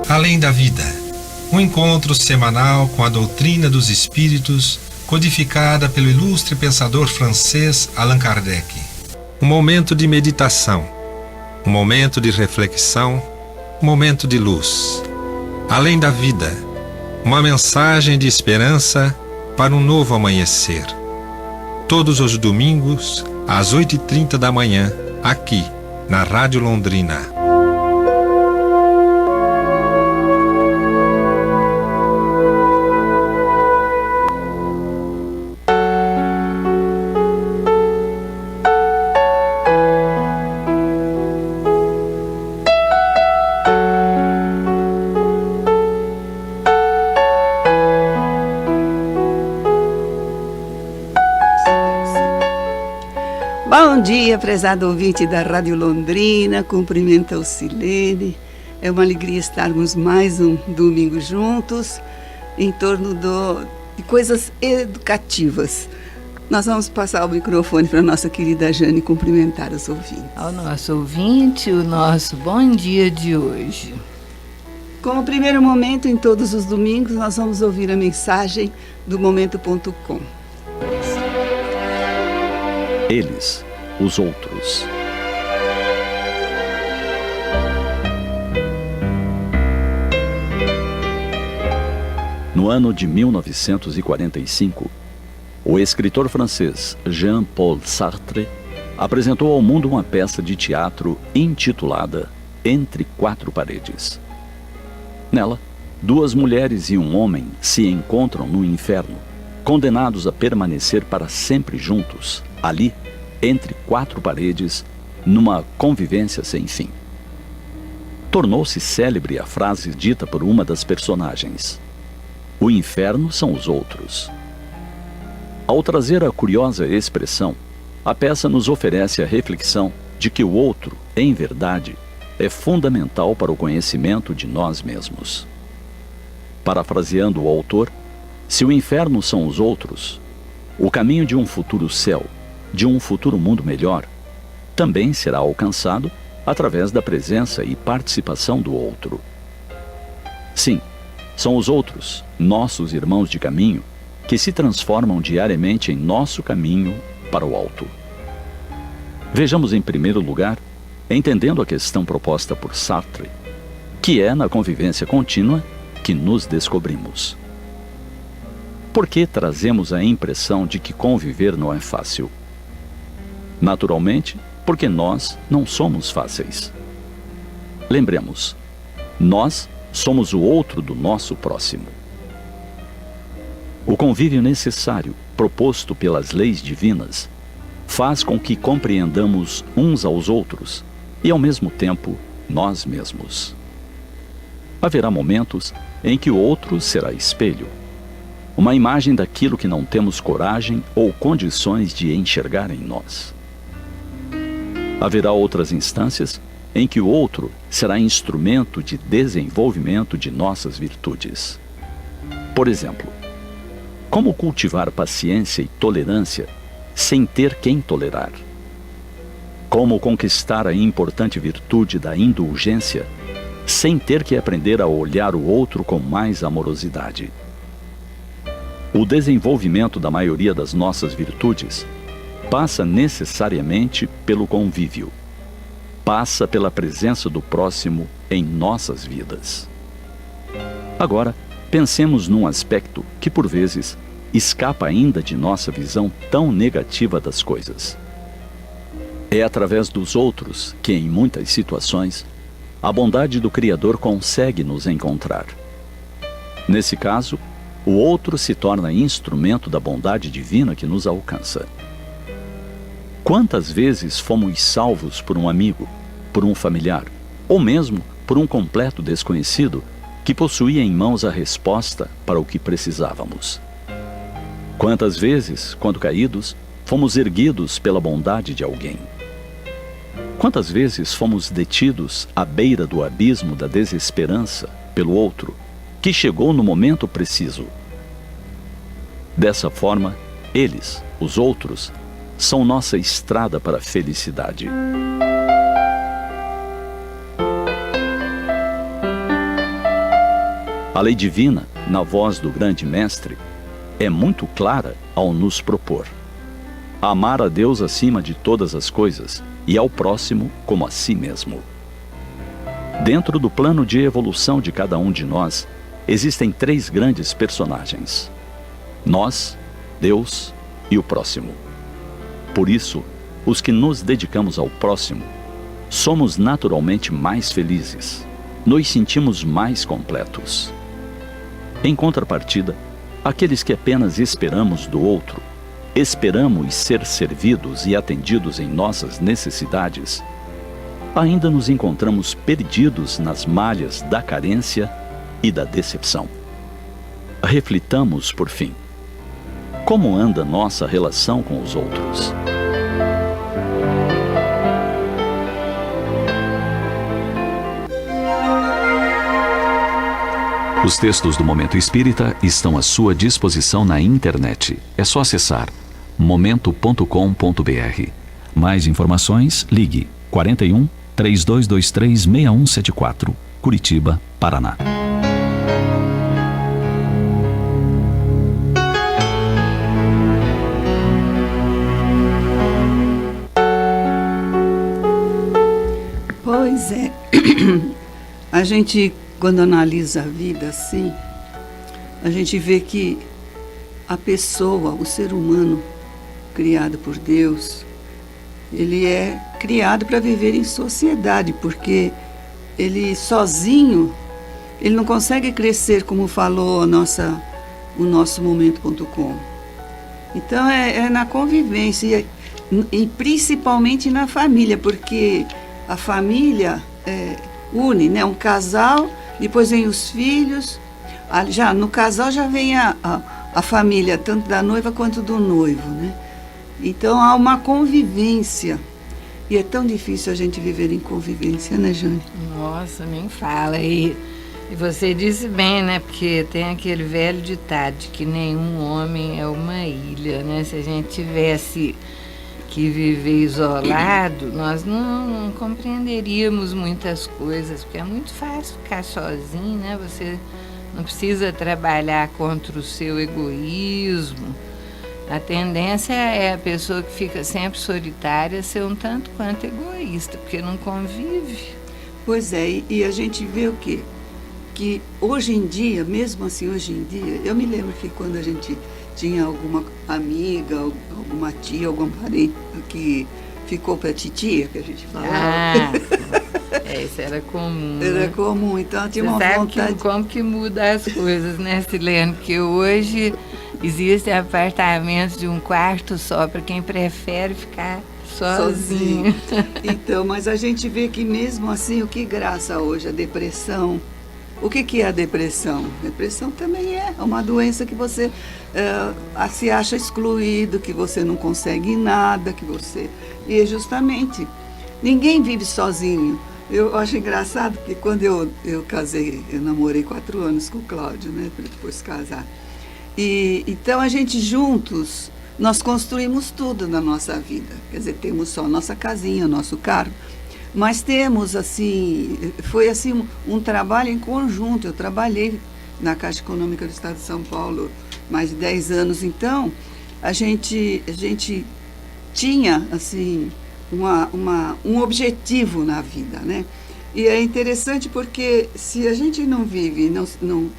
Além da vida, um encontro semanal com a doutrina dos espíritos, codificada pelo ilustre pensador francês Allan Kardec. Um momento de meditação, um momento de reflexão, um momento de luz. Além da vida, uma mensagem de esperança para um novo amanhecer. Todos os domingos, às 8h30 da manhã, aqui, na Rádio Londrina. Bom dia, prezado ouvinte da Rádio Londrina, cumprimento ao Silene. É uma alegria estarmos mais um domingo juntos em torno de coisas educativas. Nós vamos passar o microfone para a nossa querida Jane cumprimentar os ouvintes. Ao nosso ouvinte, o nosso bom dia de hoje. Como primeiro momento, em todos os domingos, nós vamos ouvir a mensagem do Momento.com. Eles, os outros. No ano de 1945, o escritor francês Jean-Paul Sartre apresentou ao mundo uma peça de teatro intitulada Entre Quatro Paredes. Nela, duas mulheres e um homem se encontram no inferno, condenados a permanecer para sempre juntos, ali, entre quatro paredes, numa convivência sem fim. Tornou-se célebre a frase dita por uma das personagens: o inferno são os outros. Ao trazer a curiosa expressão, a peça nos oferece a reflexão de que o outro, em verdade, é fundamental para o conhecimento de nós mesmos. Parafraseando o autor, se o inferno são os outros, o caminho de um futuro céu, de um futuro mundo melhor, também será alcançado através da presença e participação do outro. Sim, são os outros, nossos irmãos de caminho, que se transformam diariamente em nosso caminho para o alto. Vejamos em primeiro lugar, entendendo a questão proposta por Sartre, que é na convivência contínua que nos descobrimos. Por que trazemos a impressão de que conviver não é fácil? Naturalmente, porque nós não somos fáceis. Lembremos, nós somos o outro do nosso próximo. O convívio necessário, proposto pelas leis divinas, faz com que compreendamos uns aos outros e, ao mesmo tempo, nós mesmos. Haverá momentos em que o outro será espelho, uma imagem daquilo que não temos coragem ou condições de enxergar em nós. Haverá outras instâncias em que o outro será instrumento de desenvolvimento de nossas virtudes. Por exemplo, como cultivar paciência e tolerância sem ter quem tolerar? Como conquistar a importante virtude da indulgência sem ter que aprender a olhar o outro com mais amorosidade? O desenvolvimento da maioria das nossas virtudes passa necessariamente pelo convívio, passa pela presença do próximo em nossas vidas. Agora, pensemos num aspecto que, por vezes, escapa ainda de nossa visão tão negativa das coisas. É através dos outros que, em muitas situações, a bondade do Criador consegue nos encontrar. Nesse caso, o outro se torna instrumento da bondade divina que nos alcança. Quantas vezes fomos salvos por um amigo, por um familiar, ou mesmo por um completo desconhecido que possuía em mãos a resposta para o que precisávamos? Quantas vezes, quando caídos, fomos erguidos pela bondade de alguém? Quantas vezes fomos detidos à beira do abismo da desesperança pelo outro, que chegou no momento preciso? Dessa forma, eles, os outros, são nossa estrada para a felicidade. A lei divina, na voz do grande mestre, é muito clara ao nos propor: amar a Deus acima de todas as coisas e ao próximo como a si mesmo. Dentro do plano de evolução de cada um de nós, existem 3 grandes personagens: nós, Deus e o próximo. Por isso, os que nos dedicamos ao próximo, somos naturalmente mais felizes, nos sentimos mais completos. Em contrapartida, aqueles que apenas esperamos do outro, esperamos ser servidos e atendidos em nossas necessidades, ainda nos encontramos perdidos nas malhas da carência e da decepção. Reflitamos, por fim, como anda nossa relação com os outros. Os textos do Momento Espírita estão à sua disposição na internet. É só acessar momento.com.br. Mais informações, ligue 41 3223 6174, Curitiba, Paraná. Pois é, a gente, quando analisa a vida assim, a gente vê que a pessoa, o ser humano criado por Deus, ele é criado para viver em sociedade, porque ele sozinho, ele não consegue crescer, como falou o nosso momento.com. Então é na convivência e principalmente na família, porque a família une, né? Um casal, depois vem os filhos, já no casal já vem a família, tanto da noiva quanto do noivo, né? Então há uma convivência. E é tão difícil a gente viver em convivência, né, Jane? Nossa, nem fala. E você disse bem, né? Porque tem aquele velho ditado de que nenhum homem é uma ilha, né? Se a gente tivesse que viver isolado, nós não compreenderíamos muitas coisas, porque é muito fácil ficar sozinho, né? Você não precisa trabalhar contra o seu egoísmo. A tendência é a pessoa que fica sempre solitária ser um tanto quanto egoísta, porque não convive. Pois é, e a gente vê o quê? Que hoje em dia, mesmo assim, hoje em dia, eu me lembro que quando a gente tinha alguma amiga, alguma tia, algum parente que ficou para titia, que a gente falava. Isso era comum. Era né? comum, então tinha uma vontade. Como que muda as coisas, né, Silene? Porque hoje existem apartamentos de um quarto só para quem prefere ficar sozinho. Então, mas a gente vê que mesmo assim, o que graça hoje? A depressão. O que é a depressão? Depressão também é uma doença que você se acha excluído, que você não consegue nada, que você... E é justamente, ninguém vive sozinho. Eu acho engraçado que quando eu casei, eu namorei 4 anos com o Cláudio, né, para depois casar. E então a gente juntos, nós construímos tudo na nossa vida. Quer dizer, temos só a nossa casinha, o nosso carro. Mas temos, assim, foi assim um trabalho em conjunto. Eu trabalhei na Caixa Econômica do Estado de São Paulo mais de 10 anos. Então, a gente tinha, assim, um objetivo na vida, né? E é interessante porque se a gente não vive, não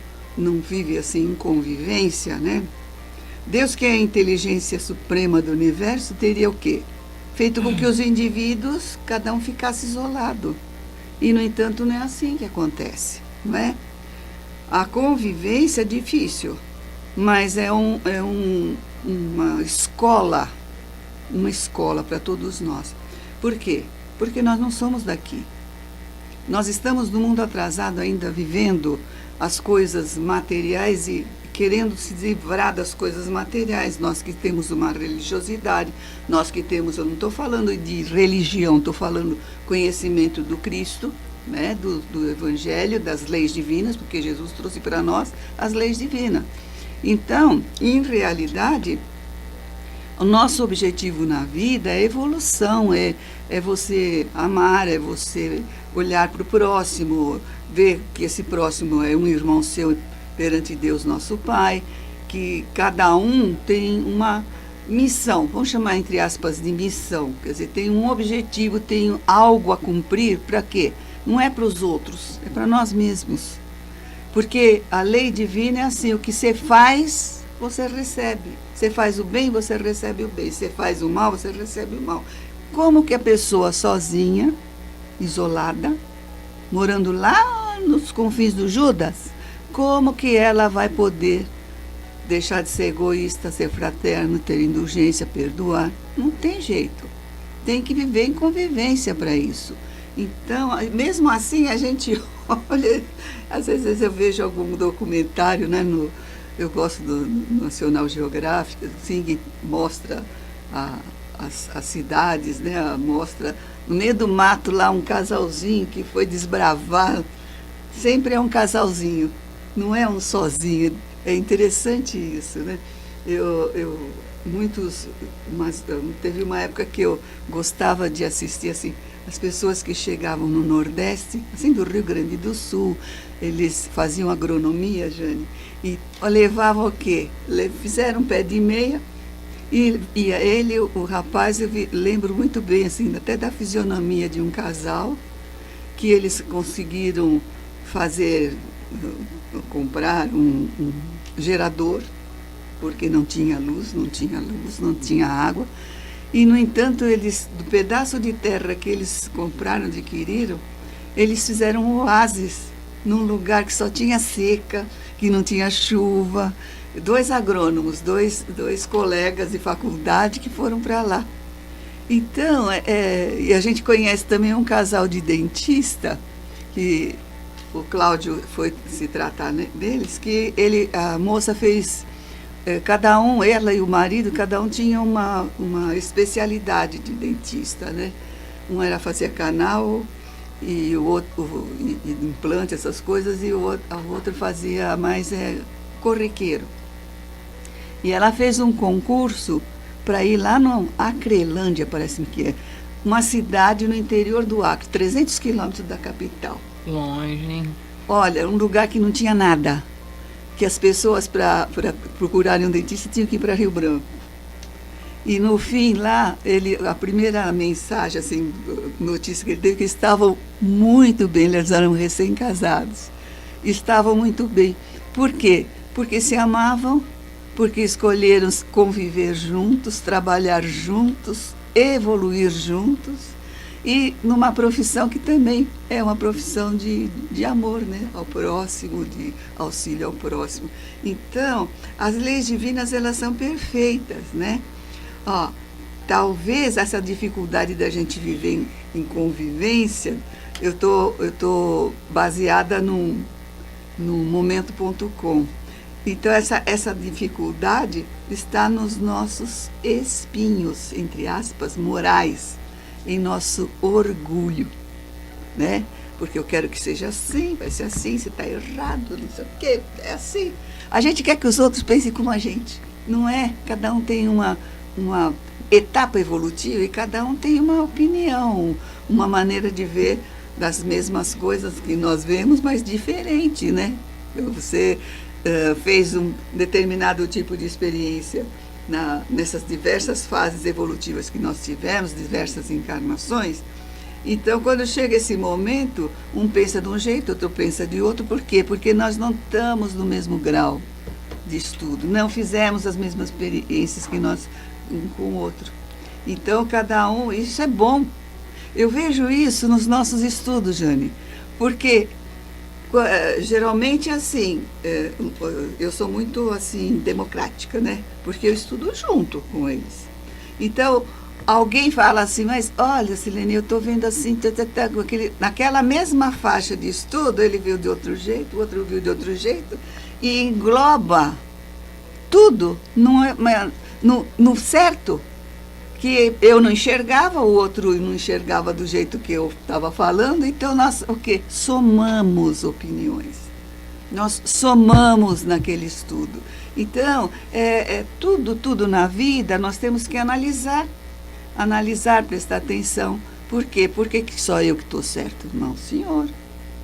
vive, assim, em convivência, né? Deus, que é a inteligência suprema do universo, teria o quê? Feito com que os indivíduos, cada um ficasse isolado. E, no entanto, não é assim que acontece, não é? A convivência é difícil, mas é uma escola para todos nós. Por quê? Porque nós não somos daqui. Nós estamos no mundo atrasado ainda, vivendo as coisas materiais e querendo se livrar das coisas materiais. Nós que temos uma religiosidade, nós que temos, eu não estou falando de religião, estou falando conhecimento do Cristo, né, do Evangelho, das leis divinas, porque Jesus trouxe para nós as leis divinas. Então, em realidade, O nosso objetivo na vida é evolução, é você amar, é você olhar para o próximo, ver que esse próximo é um irmão seu perante Deus, nosso Pai, que cada um tem uma missão, vamos chamar entre aspas de missão, quer dizer, tem um objetivo, tem algo a cumprir. Para quê? Não é para os outros, é para nós mesmos. Porque a lei divina é assim, o que você faz, você recebe. Você faz o bem, você recebe o bem. Você faz o mal, você recebe o mal. Como que a pessoa sozinha, isolada, morando lá nos confins do Judas, como que ela vai poder deixar de ser egoísta, ser fraterno, ter indulgência, perdoar? Não tem jeito. Tem que viver em convivência para isso. Então, mesmo assim, a gente olha, às vezes eu vejo algum documentário, né, eu gosto do National Geographic, assim, que mostra as cidades, né, mostra no meio do mato lá um casalzinho que foi desbravar. Sempre é um casalzinho, não é um sozinho. É interessante isso, né? Teve uma época que eu gostava de assistir assim, as pessoas que chegavam no Nordeste, assim, do Rio Grande do Sul, eles faziam agronomia, Jane, e levavam o quê? Fizeram um pé de meia, e ele, o rapaz, lembro muito bem, assim, até da fisionomia de um casal, que eles conseguiram comprar um gerador, porque não tinha luz, não tinha água. E, no entanto, do pedaço de terra que eles compraram, adquiriram, eles fizeram um oásis num lugar que só tinha seca, que não tinha chuva. 2 agrônomos, dois colegas de faculdade que foram para lá. Então, e a gente conhece também um casal de dentista, que o Cláudio foi se tratar, né, deles, que a moça fez... cada um, ela e o marido, cada um tinha uma especialidade de dentista, né? Um era fazer canal e o outro implante, essas coisas, e a outra fazia mais corriqueiro. E ela fez um concurso para ir lá no Acrelândia, parece que é, uma cidade no interior do Acre, 300 quilômetros da capital. Longe, hein? Olha, um lugar que não tinha nada, que as pessoas, para procurarem um dentista, tinham que ir para Rio Branco. E no fim lá, a primeira mensagem, assim, notícia que ele teve, que estavam muito bem, eles eram recém-casados, estavam muito bem. Por quê? Porque se amavam, porque escolheram conviver juntos, trabalhar juntos, evoluir juntos, e numa profissão que também é uma profissão de amor, né, ao próximo, de auxílio ao próximo. Então, as leis divinas, elas são perfeitas, né? Talvez essa dificuldade da gente viver em convivência, eu tô baseada no momento.com. Então, essa dificuldade está nos nossos espinhos, entre aspas, morais, em nosso orgulho, né? Porque eu quero que seja assim, vai ser assim, se está errado, não sei o quê, é assim. A gente quer que os outros pensem como a gente, não é? Cada um tem uma etapa evolutiva e cada um tem uma opinião, uma maneira de ver das mesmas coisas que nós vemos, mas diferente, né? Você fez um determinado tipo de experiência nessas diversas fases evolutivas que nós tivemos, diversas encarnações. Então, quando chega esse momento, um pensa de um jeito, outro pensa de outro. Por quê? Porque nós não estamos no mesmo grau de estudo, não fizemos as mesmas experiências que nós, um com o outro. Então, cada um, isso é bom. Eu vejo isso nos nossos estudos, Jane, porque geralmente, assim, eu sou muito, assim, democrática, né? Porque eu estudo junto com eles. Então, alguém fala assim, mas olha, Silene, eu estou vendo assim, naquela mesma faixa de estudo, ele viu de outro jeito, o outro viu de outro jeito, e engloba tudo no certo, que eu não enxergava, o outro não enxergava do jeito que eu estava falando. Então, nós somamos opiniões. nós somamos naquele estudo. Então, tudo na vida nós temos que analisar, prestar atenção. Por quê? Por que só eu que estou certo? Não, senhor.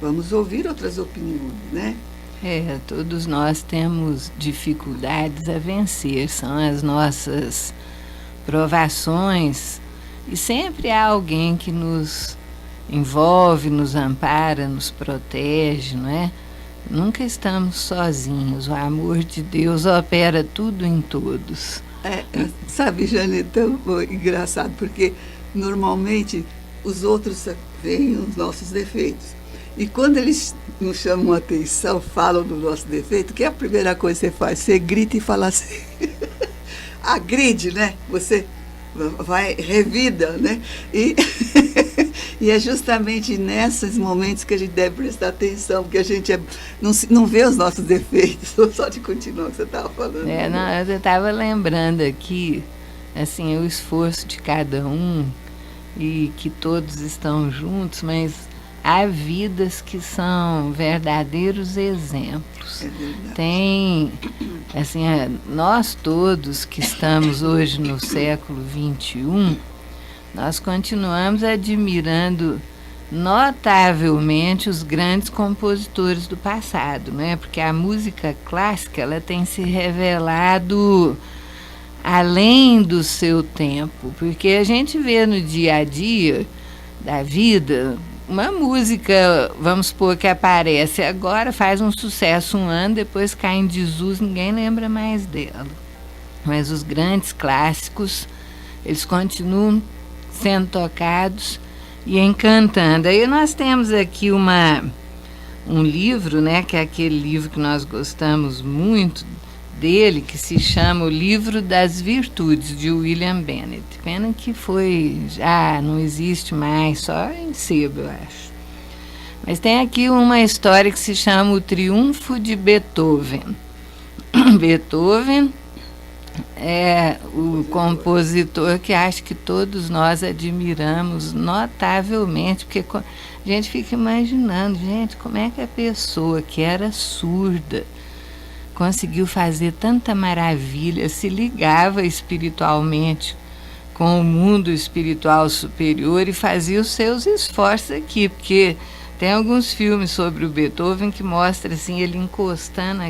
Vamos ouvir outras opiniões, né? Todos nós temos dificuldades a vencer, são as nossas provações, e sempre há alguém que nos envolve, nos ampara, nos protege, não é? Nunca estamos sozinhos, o amor de Deus opera tudo em todos. Sabe, Jane, é tão engraçado, porque normalmente os outros veem os nossos defeitos. E quando eles nos chamam a atenção, falam do nosso defeito, que é a primeira coisa que você faz? Você grita e fala assim, agride, né? Você vai, revida, né? E é justamente nesses momentos que a gente deve prestar atenção, porque a gente não vê os nossos defeitos, só de continuar o que você estava falando. Eu estava lembrando aqui, assim, o esforço de cada um e que todos estão juntos, mas há vidas que são verdadeiros exemplos. É verdade. Tem, assim, nós todos que estamos hoje no século XXI, nós continuamos admirando notavelmente os grandes compositores do passado, né? Porque a música clássica, ela tem se revelado além do seu tempo, porque a gente vê no dia a dia da vida uma música, vamos supor, que aparece agora, faz um sucesso um ano, depois cai em desuso, ninguém lembra mais dela. Mas os grandes clássicos, eles continuam sendo tocados e encantando. Aí nós temos aqui um livro, né, que é aquele livro que nós gostamos muito dele, que se chama O Livro das Virtudes, de William Bennett. Pena que já não existe mais, só em sebo, eu acho. Mas tem aqui uma história que se chama O Triunfo de Beethoven. Beethoven é o compositor que acho que todos nós admiramos notavelmente, porque a gente fica imaginando, gente, como é que a pessoa que era surda conseguiu fazer tanta maravilha, se ligava espiritualmente com o mundo espiritual superior e fazia os seus esforços aqui, porque tem alguns filmes sobre o Beethoven que mostram assim, ele encostando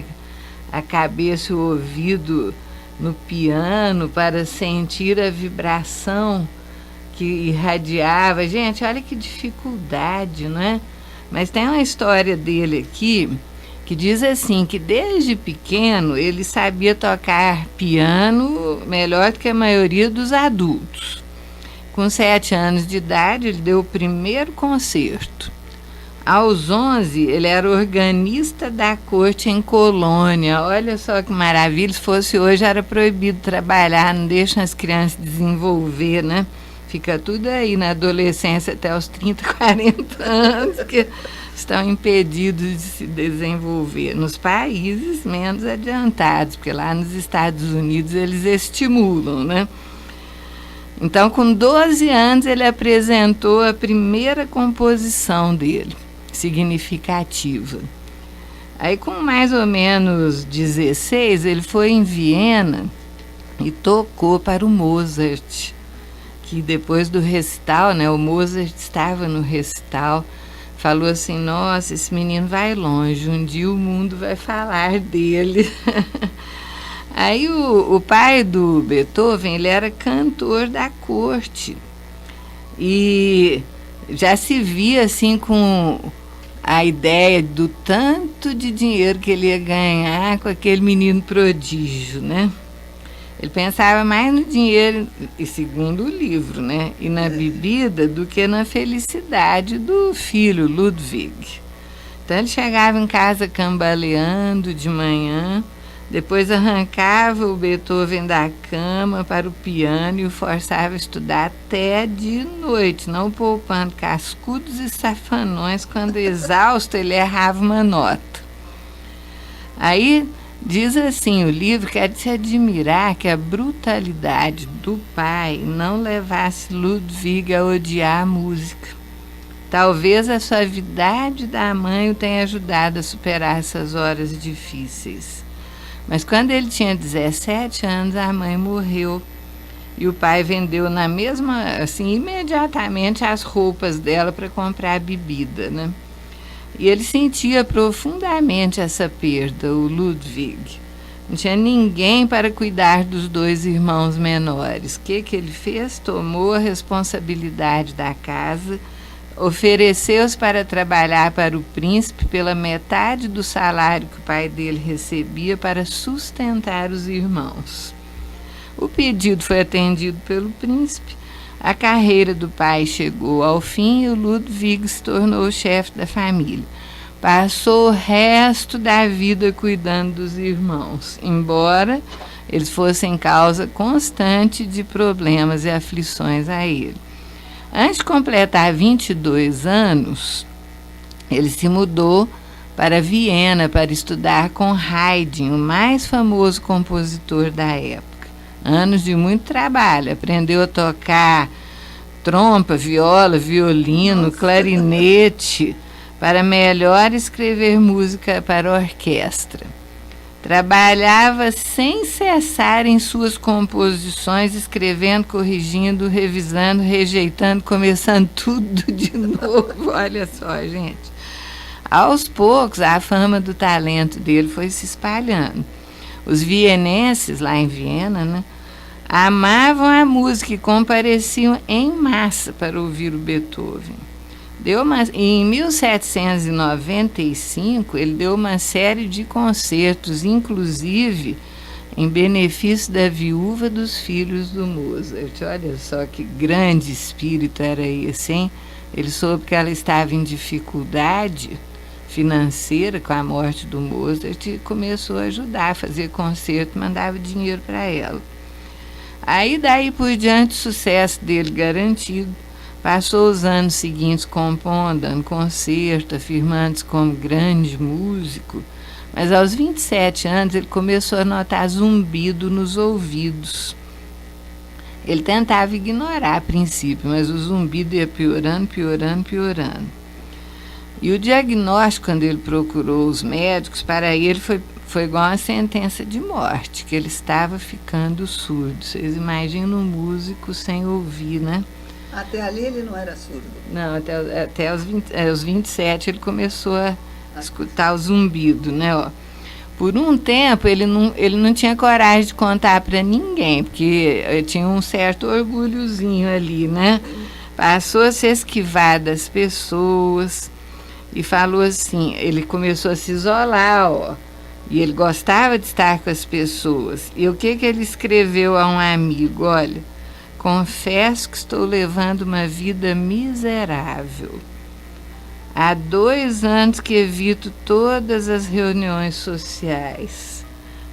a cabeça e o ouvido no piano para sentir a vibração que irradiava. Gente, olha que dificuldade, não é? Mas tem uma história dele aqui que diz assim, que desde pequeno ele sabia tocar piano melhor do que a maioria dos adultos. Com 7 anos de idade, ele deu o primeiro concerto. Aos 11, ele era organista da corte em Colônia. Olha só que maravilha, se fosse hoje era proibido trabalhar, não deixam as crianças desenvolver, né? Fica tudo aí na adolescência até os 30, 40 anos, que estão impedidos de se desenvolver nos países menos adiantados, porque lá nos Estados Unidos eles estimulam, né? Então, com 12 anos, ele apresentou a primeira composição dele, significativa. Aí, com mais ou menos 16, ele foi em Viena e tocou para o Mozart, que depois do recital, né, o Mozart estava no recital, falou assim, nossa, esse menino vai longe, um dia o mundo vai falar dele. Aí o pai do Beethoven, ele era cantor da corte e já se via assim com a ideia do tanto de dinheiro que ele ia ganhar com aquele menino prodígio, né? Ele pensava mais no dinheiro, e segundo o livro, né, e na bebida, do que na felicidade do filho, Ludwig. Então ele chegava em casa cambaleando de manhã, depois arrancava o Beethoven da cama para o piano e o forçava a estudar até de noite, não poupando cascudos e safanões. Quando exausto, ele errava uma nota. Aí diz assim o livro que é de se admirar que a brutalidade do pai não levasse Ludwig a odiar a música. Talvez a suavidade da mãe o tenha ajudado a superar essas horas difíceis. Mas quando ele tinha 17 anos, a mãe morreu e o pai vendeu na mesma, assim, imediatamente as roupas dela para comprar bebida, né? E ele sentia profundamente essa perda, o Ludwig. Não tinha ninguém para cuidar dos 2 irmãos menores. O que ele fez? Tomou a responsabilidade da casa, ofereceu-se para trabalhar para o príncipe pela metade do salário que o pai dele recebia para sustentar os irmãos. O pedido foi atendido pelo príncipe, a carreira do pai chegou ao fim e o Ludwig se tornou o chefe da família. Passou o resto da vida cuidando dos irmãos, embora eles fossem causa constante de problemas e aflições a ele. Antes de completar 22 anos, ele se mudou para Viena para estudar com Haydn, o mais famoso compositor da época. Anos de muito trabalho, aprendeu a tocar trompa, viola, violino, clarinete, para melhor escrever música para orquestra. Trabalhava sem cessar em suas composições, escrevendo, corrigindo, revisando, rejeitando, começando tudo de novo. Olha só, gente. Aos poucos, a fama do talento dele foi se espalhando. Os vienenses, lá em Viena, né, amavam a música e compareciam em massa para ouvir o Beethoven. Em 1795, ele deu uma série de concertos, inclusive em benefício da viúva dos filhos do Mozart. Olha só que grande espírito era esse, hein? Ele soube que ela estava em dificuldade financeira com a morte do Mozart e começou a ajudar a fazer concerto, mandava dinheiro para ela. Aí, daí por diante, o sucesso dele garantido. Passou os anos seguintes compondo, dando concerto, afirmando-se como grande músico, mas aos 27 anos ele começou a notar zumbido nos ouvidos. Ele tentava ignorar a princípio, mas o zumbido ia piorando, piorando, piorando. E o diagnóstico, quando ele procurou os médicos, para ele foi igual uma sentença de morte, que ele estava ficando surdo. Vocês imaginam um músico sem ouvir, né? Até ali ele não era surdo? Não, até os 27 ele começou a escutar o zumbido, né? Ó. Por um tempo ele não tinha coragem de contar para ninguém, porque tinha um certo orgulhozinho ali, né? Passou a se esquivar das pessoas e falou assim, ele começou a se isolar, ó. E ele gostava de estar com as pessoas. E o que ele escreveu a um amigo? Olha, confesso que estou levando uma vida miserável. Há 2 anos que evito todas as reuniões sociais,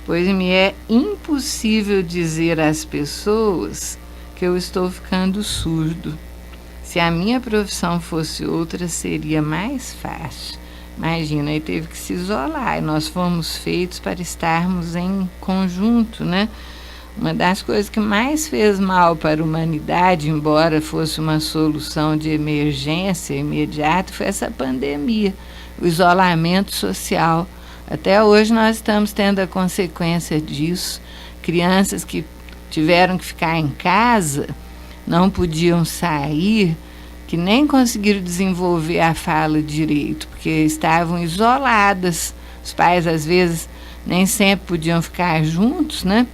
pois me é impossível dizer às pessoas que eu estou ficando surdo. Se a minha profissão fosse outra, seria mais fácil. Imagina, ele teve que se isolar, e nós fomos feitos para estarmos em conjunto, né? Uma das coisas que mais fez mal para a humanidade, embora fosse uma solução de emergência imediata, foi essa pandemia, o isolamento social. Até hoje nós estamos tendo a consequência disso. Crianças que tiveram que ficar em casa, não podiam sair, que nem conseguiram desenvolver a fala direito, porque estavam isoladas. Os pais, às vezes, nem sempre podiam ficar juntos, né?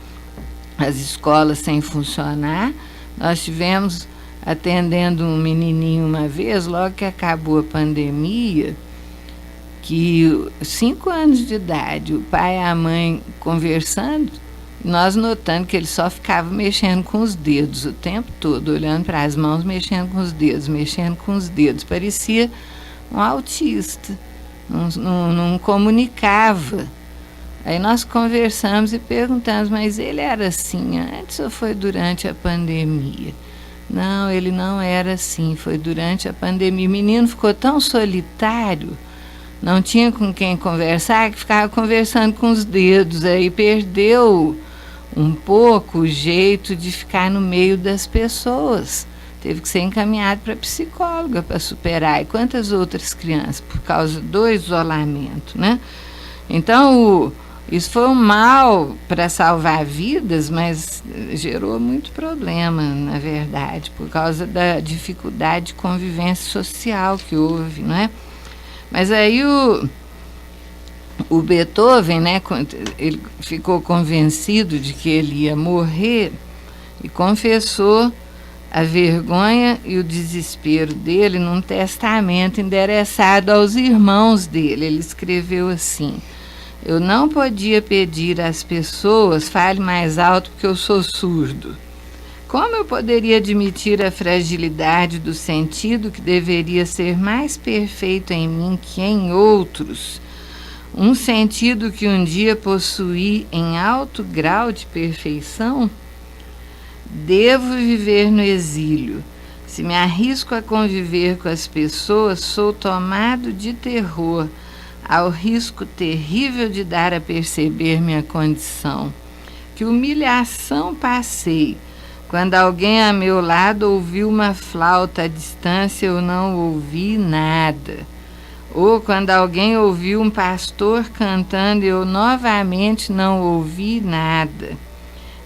As escolas sem funcionar. Nós tivemos atendendo um menininho uma vez, logo que acabou a pandemia, que 5 anos de idade, o pai e a mãe conversando, nós notando que ele só ficava mexendo com os dedos o tempo todo, olhando para as mãos, mexendo com os dedos. Parecia um autista, não comunicava. Aí nós conversamos e perguntamos, mas ele era assim antes ou foi durante a pandemia? Não, ele não era assim, foi durante a pandemia. O menino ficou tão solitário, não tinha com quem conversar, que ficava conversando com os dedos, aí perdeu um pouco o jeito de ficar no meio das pessoas. teve que ser encaminhado para psicóloga para superar. E quantas outras crianças, por causa do isolamento, né? Então, isso foi um mal para salvar vidas, mas gerou muito problema, na verdade, por causa da dificuldade de convivência social que houve, não é? Mas aí o Beethoven, né, ele ficou convencido de que ele ia morrer e confessou a vergonha e o desespero dele num testamento endereçado aos irmãos dele. Ele escreveu assim: eu não podia pedir às pessoas, fale mais alto porque eu sou surdo. Como eu poderia admitir a fragilidade do sentido que deveria ser mais perfeito em mim que em outros? Um sentido que um dia possuí em alto grau de perfeição? Devo viver no exílio. Se me arrisco a conviver com as pessoas, sou tomado de terror, ao risco terrível de dar a perceber minha condição. Que humilhação passei, quando alguém a meu lado ouviu uma flauta à distância, eu não ouvi nada. Ou quando alguém ouviu um pastor cantando, eu novamente não ouvi nada.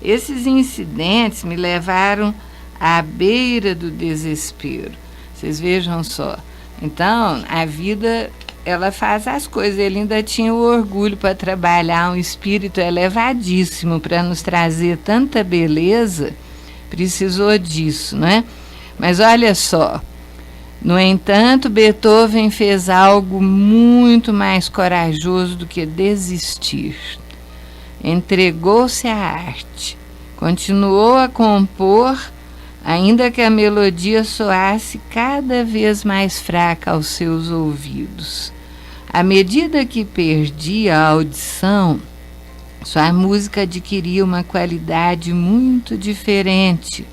Esses incidentes me levaram à beira do desespero. Vocês vejam só. Então, a vida, ela faz as coisas. Ele ainda tinha o orgulho para trabalhar, um espírito elevadíssimo para nos trazer tanta beleza. Precisou disso, não é? Mas olha só. No entanto, Beethoven fez algo muito mais corajoso do que desistir. Entregou-se à arte, continuou a compor, ainda que a melodia soasse cada vez mais fraca aos seus ouvidos. À medida que perdia a audição, sua música adquiria uma qualidade muito diferente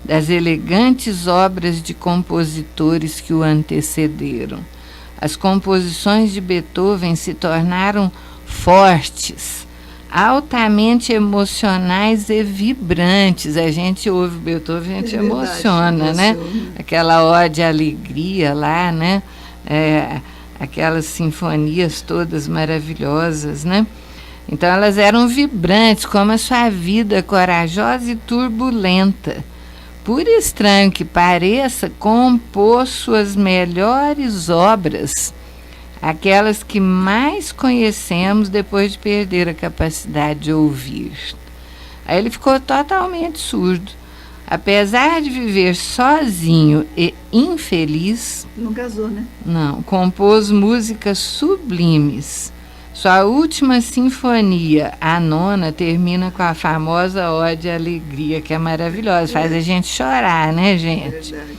das elegantes obras de compositores que o antecederam. As composições de Beethoven se tornaram fortes, altamente emocionais e vibrantes. A gente ouve Beethoven, a gente emociona, né? Aquela ode à alegria lá, né? Aquelas sinfonias todas maravilhosas, né? Então elas eram vibrantes, como a sua vida corajosa e turbulenta. Por estranho que pareça, compôs suas melhores obras, aquelas que mais conhecemos depois de perder a capacidade de ouvir. Aí ele ficou totalmente surdo. Apesar de viver sozinho e infeliz... Não casou, né? Não, compôs músicas sublimes. Sua última sinfonia, a nona, termina com a famosa ode à alegria, que é maravilhosa, faz a gente chorar, né, gente? Verdade.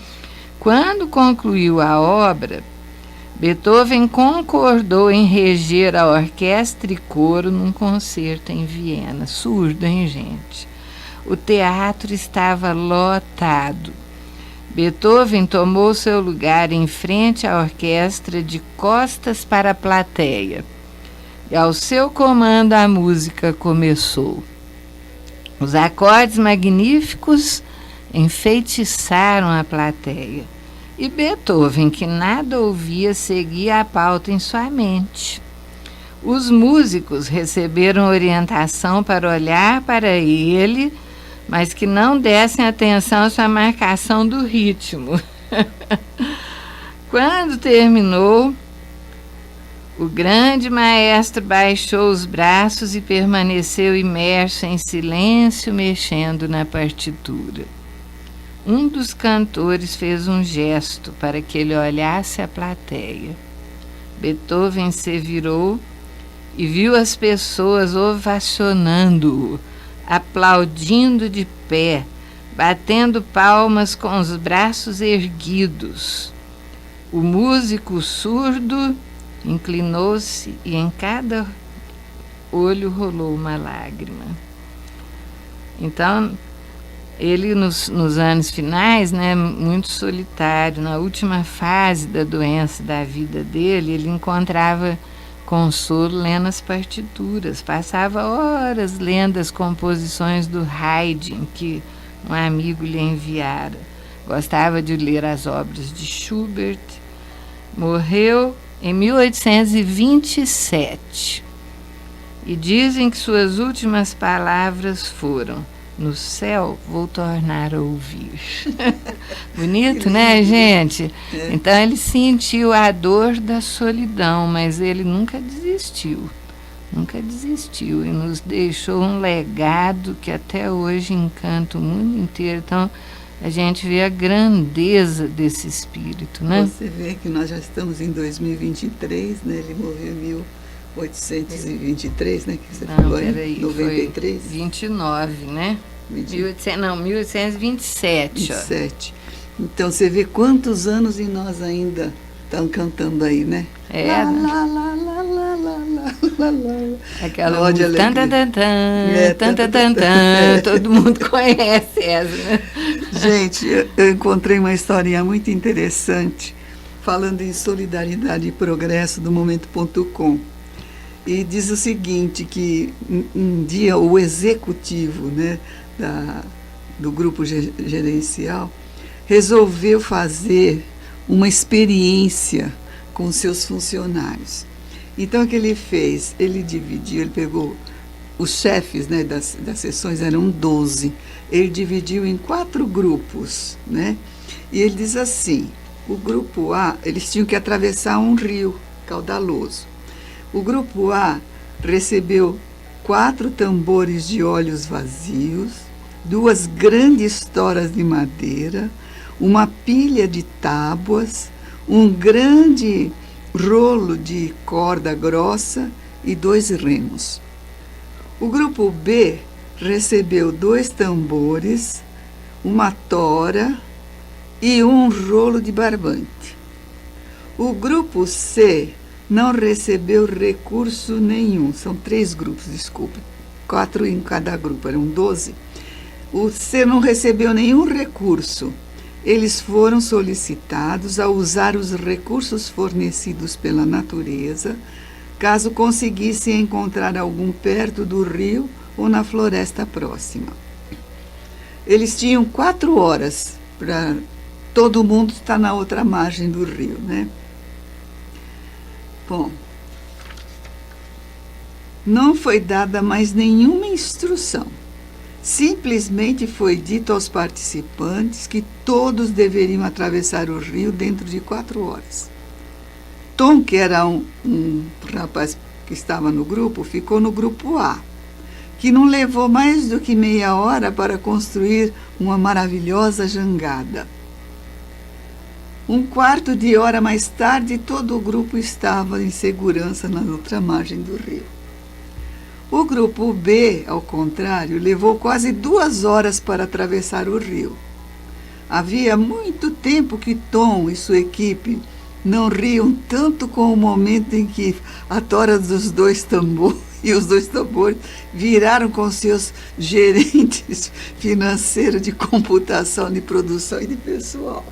Quando concluiu a obra, Beethoven concordou em reger a orquestra e coro num concerto em Viena. Surdo, hein, gente? O teatro estava lotado. Beethoven tomou seu lugar em frente à orquestra, de costas para a plateia. E ao seu comando a música começou. Os acordes magníficos enfeitiçaram a plateia. E Beethoven, que nada ouvia, seguia a pauta em sua mente. Os músicos receberam orientação para olhar para ele, mas que não dessem atenção à sua marcação do ritmo. Quando terminou, o grande maestro baixou os braços e permaneceu imerso em silêncio, mexendo na partitura. Um dos cantores fez um gesto para que ele olhasse a plateia. Beethoven se virou e viu as pessoas ovacionando-o, aplaudindo de pé, batendo palmas com os braços erguidos. O músico surdo inclinou-se e em cada olho rolou uma lágrima. Então, ele nos anos finais, né, muito solitário, na última fase da doença da vida dele, ele encontrava consolo lendo as partituras, passava horas lendo as composições do Haydn, que um amigo lhe enviara. gostava de ler as obras de Schubert. Morreu em 1827. E dizem que suas últimas palavras foram: no céu vou tornar a ouvir. Bonito, né, gente? Então ele sentiu a dor da solidão, mas ele nunca desistiu. Nunca desistiu e nos deixou um legado que até hoje encanta o mundo inteiro. Então a gente vê a grandeza desse espírito, né? Você vê que nós já estamos em 2023, né? Ele morreu em 1823, né? Que você falou, peraí, 93? Foi 29, né? 1827. 27. Então você vê quantos anos e nós ainda estamos cantando aí, né? É. Lá, lá, lá, lá, lá, lá, lá. Aquela música, todo mundo conhece essa, né? Gente, eu encontrei uma historinha muito interessante falando em solidariedade e progresso do Momento.com. E diz o seguinte, que um dia o executivo, né, do grupo gerencial resolveu fazer uma experiência com seus funcionários. Então o que ele fez? Ele dividiu, ele pegou os chefes, né, das sessões, eram 12. Ele dividiu em 4 grupos, né? E ele diz assim, o grupo A, eles tinham que atravessar um rio caudaloso. O grupo A recebeu 4 tambores de óleos vazios, 2 grandes toras de madeira, uma pilha de tábuas, um grande rolo de corda grossa e 2 remos. O grupo B recebeu 2 tambores, uma tora e um rolo de barbante. O grupo C não recebeu recurso nenhum. São 3 grupos, desculpe. 4 em cada grupo, eram 12. O C não recebeu nenhum recurso. Eles foram solicitados a usar os recursos fornecidos pela natureza, caso conseguissem encontrar algum perto do rio ou na floresta próxima. Eles tinham 4 horas para todo mundo estar na outra margem do rio, né? Bom, não foi dada mais nenhuma instrução. Simplesmente foi dito aos participantes que todos deveriam atravessar o rio dentro de 4 horas. Tom, que era um rapaz que estava no grupo, ficou no grupo A, que não levou mais do que meia hora para construir uma maravilhosa jangada. Um quarto de hora mais tarde, todo o grupo estava em segurança na outra margem do rio. O grupo B, ao contrário, levou quase 2 horas para atravessar o rio. Havia muito tempo que Tom e sua equipe não riam tanto com o momento em que a tora dos 2 tambores e os 2 tambores viraram com seus gerentes financeiros de computação, de produção e de pessoal,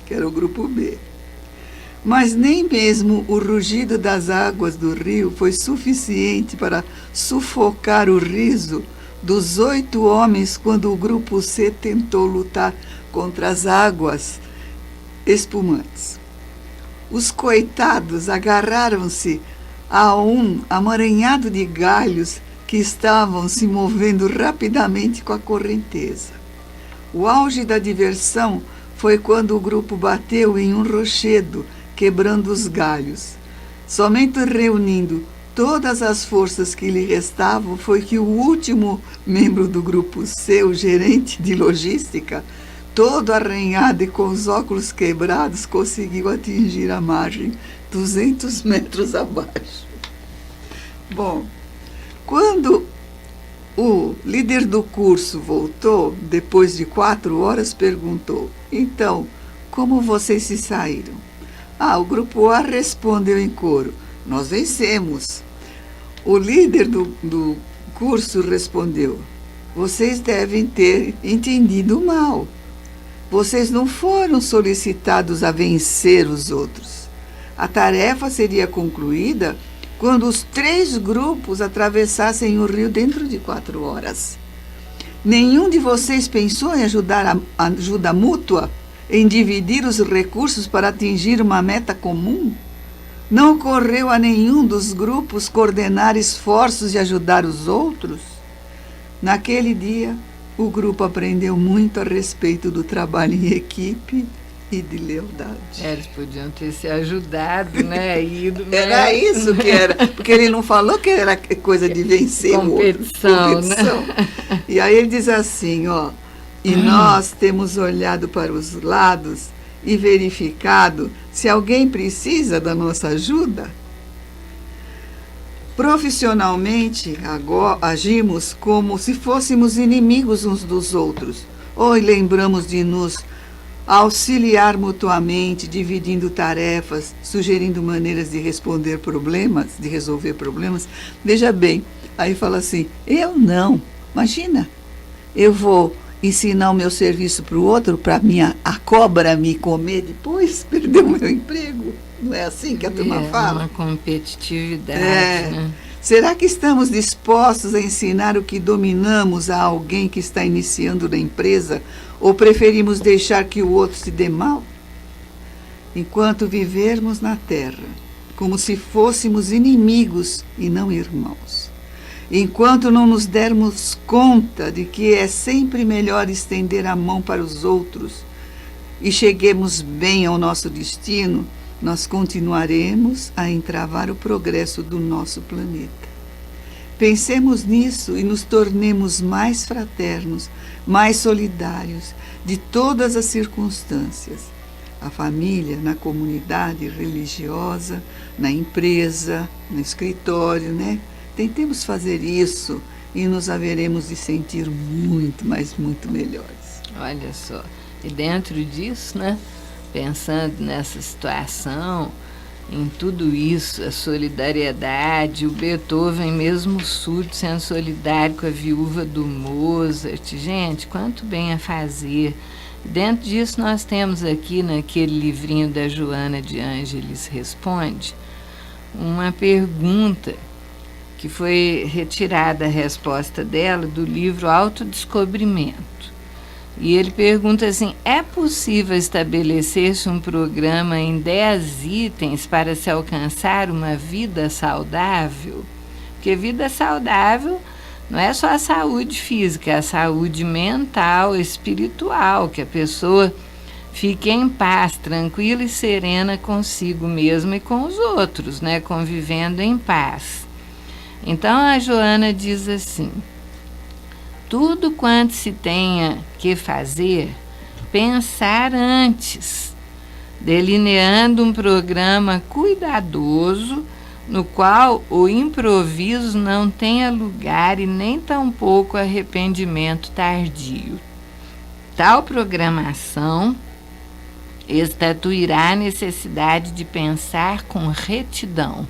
que era o grupo B. Mas nem mesmo o rugido das águas do rio foi suficiente para sufocar o riso dos 8 homens quando o grupo C tentou lutar contra as águas espumantes. Os coitados agarraram-se a um amaranhado de galhos que estavam se movendo rapidamente com a correnteza. O auge da diversão foi quando o grupo bateu em um rochedo, quebrando os galhos. Somente reunindo todas as forças que lhe restavam foi que o último membro do grupo C, o gerente de logística, todo arranhado e com os óculos quebrados, conseguiu atingir a margem 200 metros abaixo. Bom, quando o líder do curso voltou, depois de 4 horas, perguntou: então, como vocês se saíram? O grupo A respondeu em coro: nós vencemos. O líder do curso respondeu: vocês devem ter entendido mal. Vocês não foram solicitados a vencer os outros. A tarefa seria concluída quando os 3 grupos atravessassem o rio dentro de 4 horas. Nenhum de vocês pensou em ajudar a ajuda mútua em dividir os recursos para atingir uma meta comum? Não ocorreu a nenhum dos grupos coordenar esforços e ajudar os outros? Naquele dia, o grupo aprendeu muito a respeito do trabalho em equipe e de lealdade. Eles podiam ter se ajudado, né? Ido, né? Era isso que era, porque ele não falou que era coisa de vencer competição, o outro. Competição, né? E aí ele diz assim, ó, e nós temos olhado para os lados e verificado se alguém precisa da nossa ajuda. Profissionalmente, agora, agimos como se fôssemos inimigos uns dos outros. Ou lembramos de nos auxiliar mutuamente, dividindo tarefas, sugerindo maneiras de resolver problemas. Veja bem, aí fala assim, eu não, imagina, eu vou ensinar o meu serviço para o outro, para a cobra me comer depois, perder o meu emprego. Não é assim que a turma fala? Uma competitividade, né? Será que estamos dispostos a ensinar o que dominamos a alguém que está iniciando na empresa ou preferimos deixar que o outro se dê mal? Enquanto vivermos na terra, como se fôssemos inimigos e não irmãos, enquanto não nos dermos conta de que é sempre melhor estender a mão para os outros e cheguemos bem ao nosso destino, nós continuaremos a entravar o progresso do nosso planeta. Pensemos nisso e nos tornemos mais fraternos, mais solidários de todas as circunstâncias. A família, na comunidade religiosa, na empresa, no escritório, né? Tentemos fazer isso e nos haveremos de sentir muito, mas muito melhores. Olha só, e dentro disso, né? Pensando nessa situação, em tudo isso, a solidariedade, o Beethoven mesmo surdo sendo solidário com a viúva do Mozart. Gente, quanto bem a fazer. Dentro disso nós temos aqui, naquele livrinho da Joana de Ângeles Responde, uma pergunta que foi retirada a resposta dela do livro Autodescobrimento. E ele pergunta assim, é possível estabelecer-se um programa em 10 itens para se alcançar uma vida saudável? Porque vida saudável não é só a saúde física, é a saúde mental, espiritual, que a pessoa fique em paz, tranquila e serena consigo mesma e com os outros, né? Convivendo em paz. Então a Joana diz assim, tudo quanto se tenha que fazer, pensar antes, delineando um programa cuidadoso no qual o improviso não tenha lugar e nem tampouco arrependimento tardio. Tal programação estatuirá a necessidade de pensar com retidão.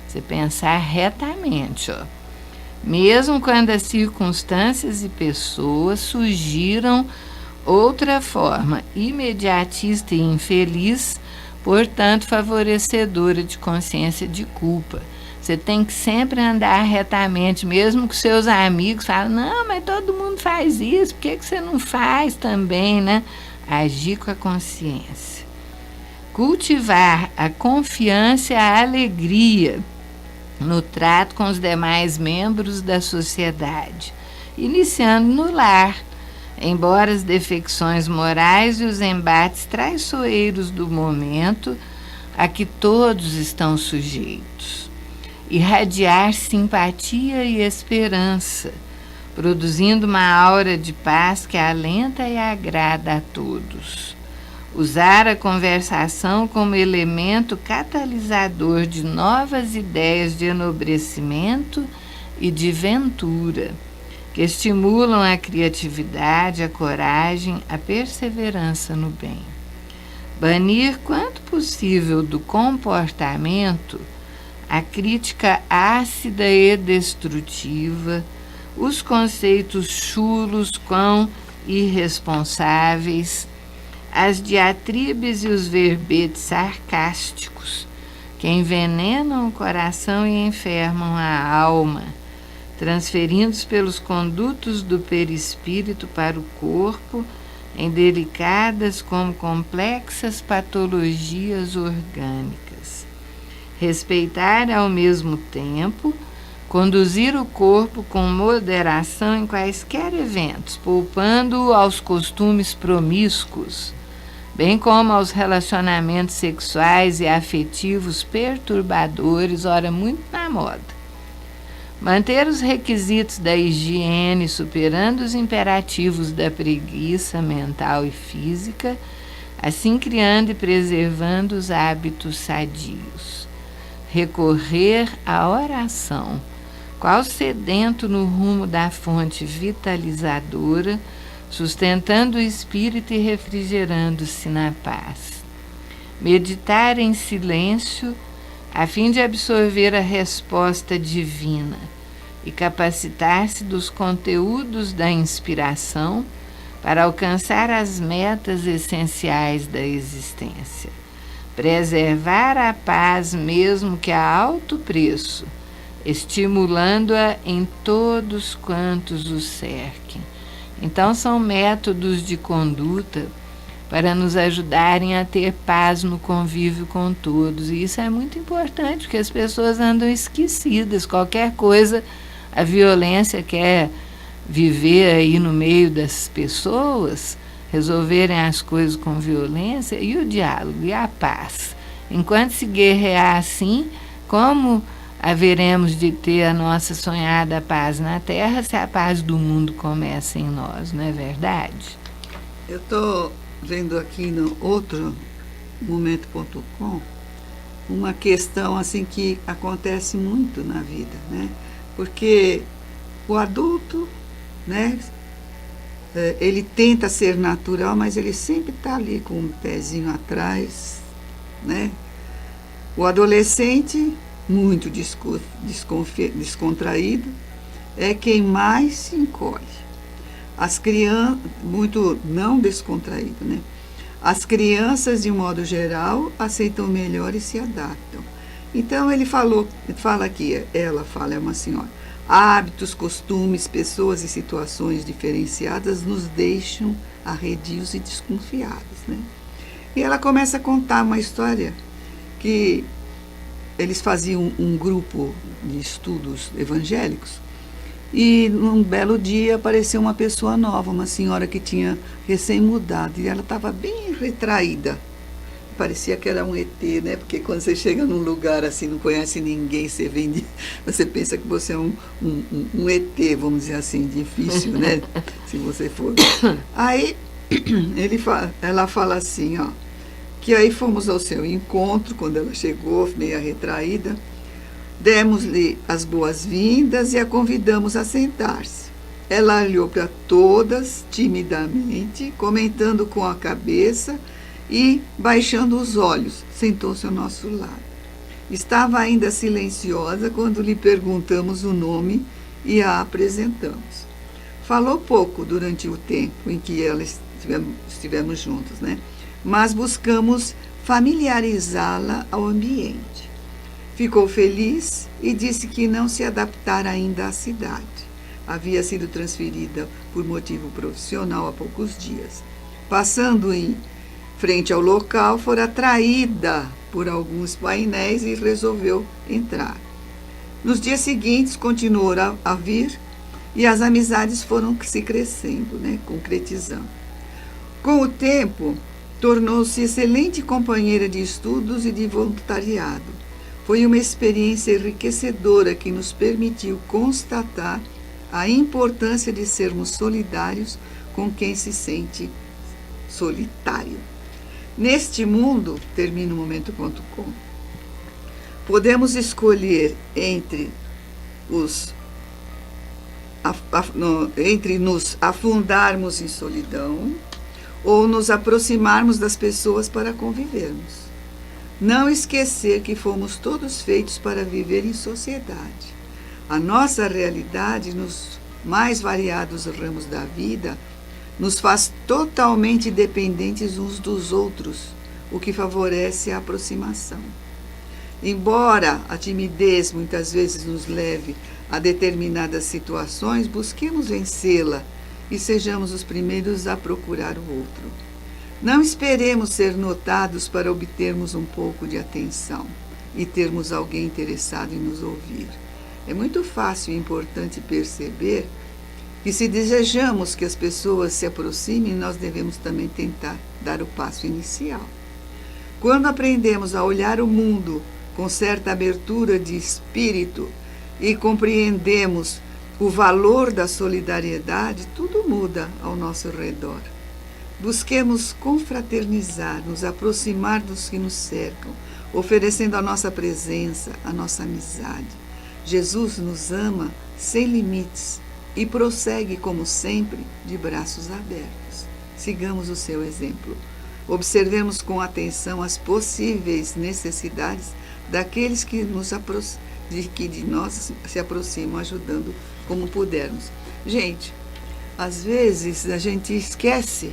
Você pensar retamente, ó. Mesmo quando as circunstâncias e pessoas sugiram outra forma imediatista e infeliz, portanto favorecedora de consciência de culpa. Você tem que sempre andar retamente, mesmo que seus amigos falem, não, mas todo mundo faz isso, por que você não faz também, né? Agir com a consciência. Cultivar a confiança e a alegria no trato com os demais membros da sociedade, iniciando no lar, embora as defecções morais e os embates traiçoeiros do momento a que todos estão sujeitos. Irradiar simpatia e esperança, produzindo uma aura de paz que alenta e agrada a todos. Usar a conversação como elemento catalisador de novas ideias de enobrecimento e de ventura, que estimulam a criatividade, a coragem, a perseverança no bem. Banir quanto possível do comportamento a crítica ácida e destrutiva, os conceitos chulos com irresponsáveis, as diatribes e os verbetes sarcásticos que envenenam o coração e enfermam a alma, transferindo-os pelos condutos do perispírito para o corpo em delicadas como complexas patologias orgânicas. Respeitar ao mesmo tempo, conduzir o corpo com moderação em quaisquer eventos, poupando-o aos costumes promíscuos, bem como aos relacionamentos sexuais e afetivos perturbadores, ora muito na moda. Manter os requisitos da higiene, superando os imperativos da preguiça mental e física, assim criando e preservando os hábitos sadios. Recorrer à oração, qual sedento no rumo da fonte vitalizadora, sustentando o espírito e refrigerando-se na paz. Meditar em silêncio, a fim de absorver a resposta divina e capacitar-se dos conteúdos da inspiração para alcançar as metas essenciais da existência. Preservar a paz mesmo que a alto preço, estimulando-a em todos quantos o cerquem. Então, são métodos de conduta para nos ajudarem a ter paz no convívio com todos. E isso é muito importante, porque as pessoas andam esquecidas. Qualquer coisa, a violência quer viver aí no meio das pessoas, resolverem as coisas com violência, e o diálogo, e a paz. Enquanto se guerrear assim, como haveremos de ter a nossa sonhada paz na Terra se a paz do mundo começa em nós, não é verdade? Eu estou vendo aqui no outro momento.com uma questão assim que acontece muito na vida, né? Porque o adulto, né, ele tenta ser natural, mas ele sempre está ali com um pezinho atrás, né? O adolescente, muito descontraído, é quem mais se encolhe. As crianças, muito não descontraído, né? As crianças, de um modo geral, aceitam melhor e se adaptam. Então, fala aqui, ela fala, é uma senhora, hábitos, costumes, pessoas e situações diferenciadas nos deixam arredios e desconfiados, né? E ela começa a contar uma história que eles faziam um grupo de estudos evangélicos e num belo dia apareceu uma pessoa nova, uma senhora que tinha recém-mudado, e ela estava bem retraída. Parecia que era um ET, né? Porque quando você chega num lugar assim, não conhece ninguém, você pensa que você é um ET, vamos dizer assim, difícil, né? Se você for. Aí ela fala assim, ó, que aí fomos ao seu encontro, quando ela chegou, meio retraída, demos-lhe as boas-vindas e a convidamos a sentar-se. Ela olhou para todas timidamente, comentando com a cabeça e, baixando os olhos, sentou-se ao nosso lado. Estava ainda silenciosa quando lhe perguntamos o nome e a apresentamos. Falou pouco durante o tempo em que estivemos juntos, né? Mas buscamos familiarizá-la ao ambiente. Ficou feliz e disse que não se adaptara ainda à cidade. Havia sido transferida por motivo profissional há poucos dias. Passando em frente ao local, fora atraída por alguns painéis e resolveu entrar. Nos dias seguintes, continuou a vir e as amizades foram se crescendo, né, concretizando. Com o tempo, tornou-se excelente companheira de estudos e de voluntariado. Foi uma experiência enriquecedora que nos permitiu constatar a importância de sermos solidários com quem se sente solitário. Neste mundo, termina o momento.com, podemos escolher entre nos afundarmos em solidão ou nos aproximarmos das pessoas para convivermos. Não esquecer que fomos todos feitos para viver em sociedade. A nossa realidade, nos mais variados ramos da vida, nos faz totalmente dependentes uns dos outros, o que favorece a aproximação. Embora a timidez muitas vezes nos leve a determinadas situações, busquemos vencê-la e sejamos os primeiros a procurar o outro. Não esperemos ser notados para obtermos um pouco de atenção e termos alguém interessado em nos ouvir. É muito fácil e importante perceber que, se desejamos que as pessoas se aproximem, nós devemos também tentar dar o passo inicial. Quando aprendemos a olhar o mundo com certa abertura de espírito e compreendemos o valor da solidariedade, tudo muda ao nosso redor. Busquemos confraternizar, nos aproximar dos que nos cercam, oferecendo a nossa presença, a nossa amizade. Jesus nos ama sem limites e prossegue, como sempre, de braços abertos. Sigamos o seu exemplo. Observemos com atenção as possíveis necessidades daqueles que de nós se aproximam, ajudando como pudermos. Gente, às vezes a gente esquece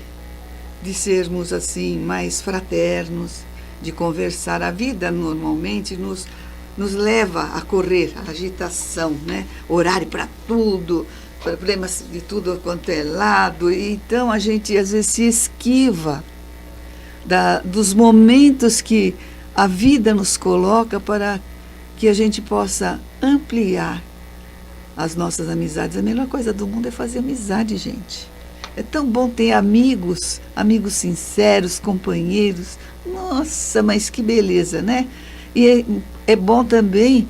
de sermos assim mais fraternos, de conversar. A vida normalmente nos leva a correr, a agitação, né? Horário para tudo, problemas de tudo quanto é lado. Então a gente às vezes se esquiva dos momentos que a vida nos coloca para que a gente possa ampliar as nossas amizades. A melhor coisa do mundo é fazer amizade, gente. É tão bom ter amigos sinceros, companheiros. Nossa, mas que beleza, né? E é bom também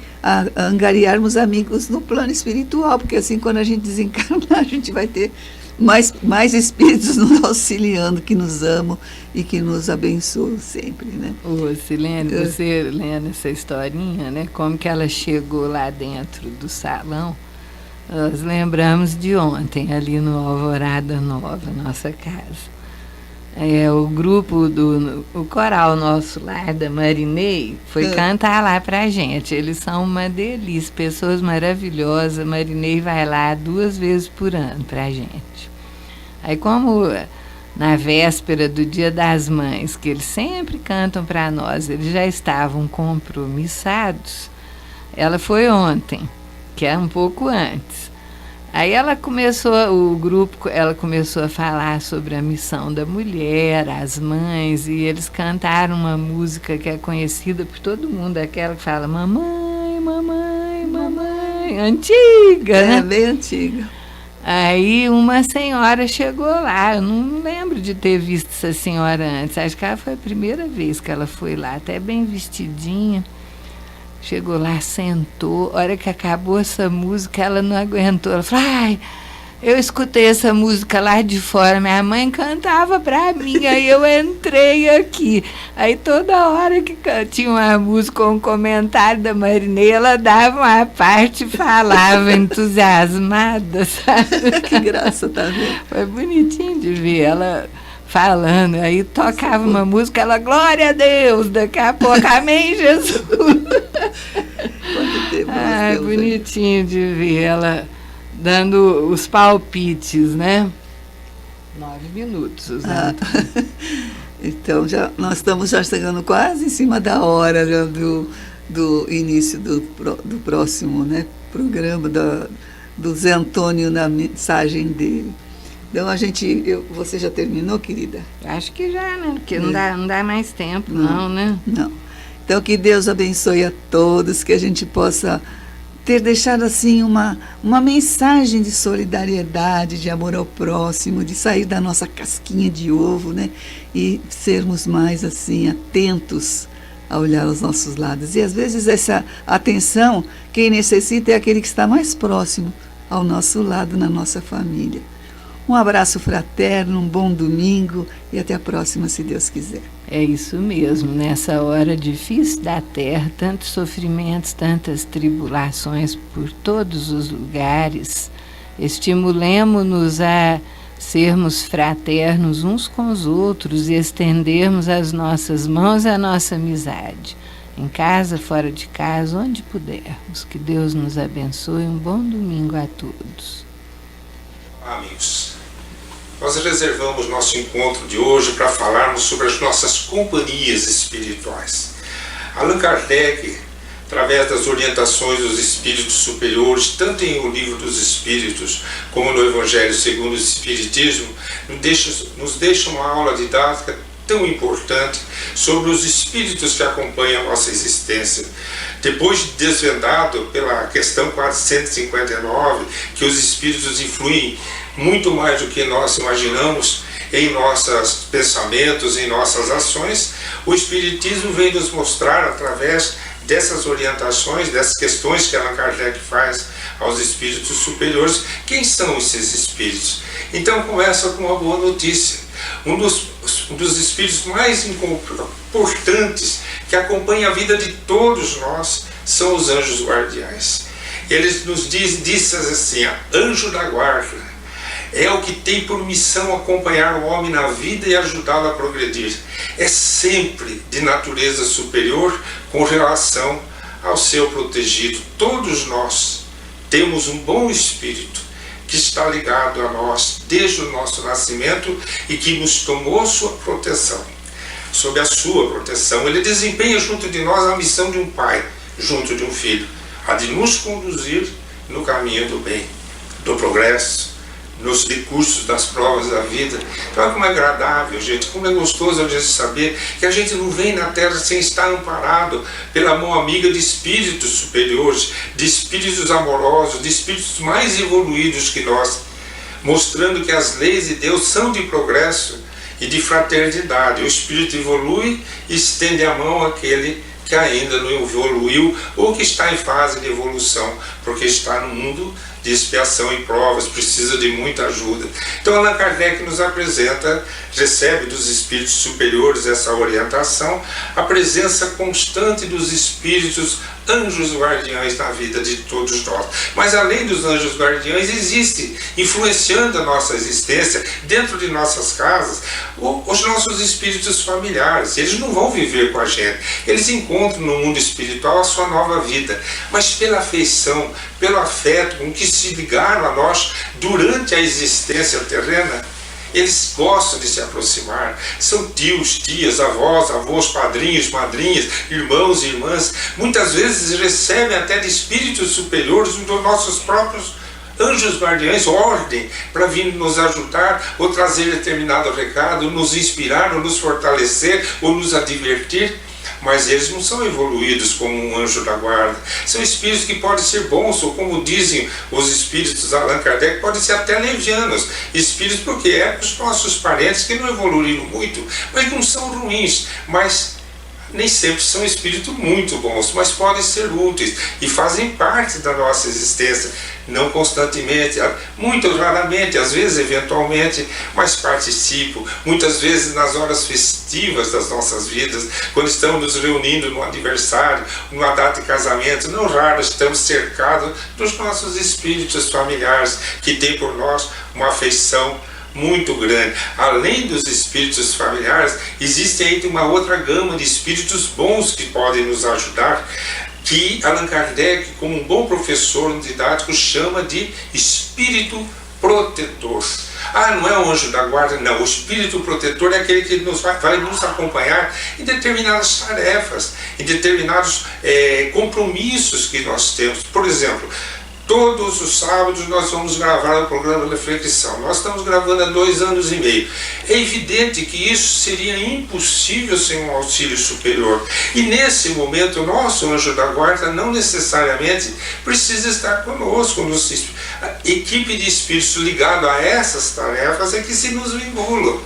angariarmos amigos no plano espiritual, porque assim, quando a gente desencarnar, a gente vai ter mais espíritos nos auxiliando, que nos amam e que nos abençoam sempre, né? Ô, Silene, você lendo essa historinha, né? Como que ela chegou lá dentro do salão, nós lembramos de ontem, ali no Alvorada Nova, nossa casa. O grupo o coral nosso lá da Marinei foi cantar lá pra gente. Eles são uma delícia, pessoas maravilhosas. Marinei vai lá 2 vezes por ano pra gente. Aí, como na véspera do Dia das Mães, que eles sempre cantam para nós, eles já estavam compromissados, ela foi ontem, que é um pouco antes. Aí ela começou a falar sobre a missão da mulher, as mães, e eles cantaram uma música que é conhecida por todo mundo, aquela que fala mamãe, mamãe, mamãe, antiga, né? Bem antiga. Aí uma senhora chegou lá, eu não lembro de ter visto essa senhora antes, acho que ela foi a primeira vez que ela foi lá, até bem vestidinha. Chegou lá, sentou, a hora que acabou essa música, ela não aguentou, ela falou, ai, eu escutei essa música lá de fora, minha mãe cantava pra mim, aí eu entrei aqui. Aí toda hora que tinha uma música ou um comentário da Marinei, ela dava uma parte e falava entusiasmada, sabe? Que graça, tá vendo? Foi bonitinho de ver ela falando, aí tocava uma música, ela, glória a Deus, daqui a pouco, amém, Jesus. Bonitinho de ver ela dando os palpites, né? 9 minutos. Né? Então, nós estamos já chegando quase em cima da hora já do início do próximo, né, programa do Zé Antônio, na mensagem dele. Então, você já terminou, querida? Acho que já, né? Porque não dá mais tempo, não, né? Não. Então, que Deus abençoe a todos, que a gente possa ter deixado, assim, uma mensagem de solidariedade, de amor ao próximo, de sair da nossa casquinha de ovo, né? E sermos mais, assim, atentos a olhar aos nossos lados. E, às vezes, essa atenção, quem necessita é aquele que está mais próximo ao nosso lado, na nossa família. Um abraço fraterno, um bom domingo e até a próxima, se Deus quiser. É isso mesmo, nessa hora difícil da terra, tantos sofrimentos, tantas tribulações por todos os lugares, estimulemo-nos a sermos fraternos uns com os outros e estendermos as nossas mãos à nossa amizade, em casa, fora de casa, onde pudermos. Que Deus nos abençoe, um bom domingo a todos. Amigos, nós reservamos nosso encontro de hoje para falarmos sobre as nossas companhias espirituais. Allan Kardec através das orientações dos espíritos superiores, tanto em O Livro dos Espíritos como no Evangelho segundo o Espiritismo, nos deixa uma aula didática tão importante sobre os espíritos que acompanham a nossa existência. Depois de desvendado pela questão 459, que os espíritos influem muito mais do que nós imaginamos em nossos pensamentos, em nossas ações, o Espiritismo vem nos mostrar, através dessas orientações, dessas questões que Allan Kardec faz aos espíritos superiores, quem são esses espíritos. Então começa com uma boa notícia. Um dos espíritos mais importantes que acompanha a vida de todos nós são os anjos guardiães. Eles nos dizem assim: anjo da guarda é o que tem por missão acompanhar o homem na vida e ajudá-lo a progredir. É sempre de natureza superior com relação ao seu protegido. Todos nós temos um bom espírito que está ligado a nós desde o nosso nascimento e que nos tomou sua proteção. Sob a sua proteção, ele desempenha junto de nós a missão de um pai, junto de um filho, a de nos conduzir no caminho do bem, do progresso, nos recursos das provas da vida. Então, olha como é agradável, gente, como é gostoso a gente saber que a gente não vem na Terra sem estar amparado pela mão amiga de espíritos superiores, de espíritos amorosos, de espíritos mais evoluídos que nós, mostrando que as leis de Deus são de progresso e de fraternidade. O espírito evolui e estende a mão àquele que ainda não evoluiu ou que está em fase de evolução, porque está no mundo de expiação e provas, precisa de muita ajuda. Então Allan Kardec nos apresenta, recebe dos espíritos superiores essa orientação, a presença constante dos espíritos anjos guardiães na vida de todos nós. Mas além dos anjos guardiães, existe, influenciando a nossa existência, dentro de nossas casas, os nossos espíritos familiares. Eles não vão viver com a gente, eles encontram no mundo espiritual a sua nova vida, mas pela afeição, pelo afeto com que se ligaram a nós durante a existência terrena, eles gostam de se aproximar. São tios, tias, avós, padrinhos, madrinhas, irmãos e irmãs. Muitas vezes recebem até de espíritos superiores dos nossos próprios anjos guardiães, ordem para vir nos ajudar ou trazer determinado recado, nos inspirar, ou nos fortalecer, ou nos advertir. Mas eles não são evoluídos como um anjo da guarda. São espíritos que podem ser bons, ou como dizem os espíritos de Allan Kardec, podem ser até levianos. Espíritos porque é os nossos parentes que não evoluíram muito, mas não são ruins, mas nem sempre são espíritos muito bons, mas podem ser úteis e fazem parte da nossa existência, não constantemente, muito raramente, às vezes eventualmente, mas participam, muitas vezes nas horas festivas das nossas vidas, quando estamos nos reunindo no aniversário, numa data de casamento, não raro estamos cercados dos nossos espíritos familiares, que têm por nós uma afeição muito grande. Além dos espíritos familiares, existe ainda uma outra gama de espíritos bons que podem nos ajudar, que Allan Kardec, como um bom professor didático, chama de espírito protetor. Não é o anjo da guarda, não. O espírito protetor é aquele que vai nos acompanhar em determinadas tarefas, em determinados compromissos que nós temos. Por exemplo, todos os sábados nós vamos gravar o programa de reflexão. Nós estamos gravando há 2 anos e meio. É evidente que isso seria impossível sem um auxílio superior. E nesse momento, o nosso anjo da guarda não necessariamente precisa estar conosco. A equipe de espíritos ligada a essas tarefas é que se nos vinculam,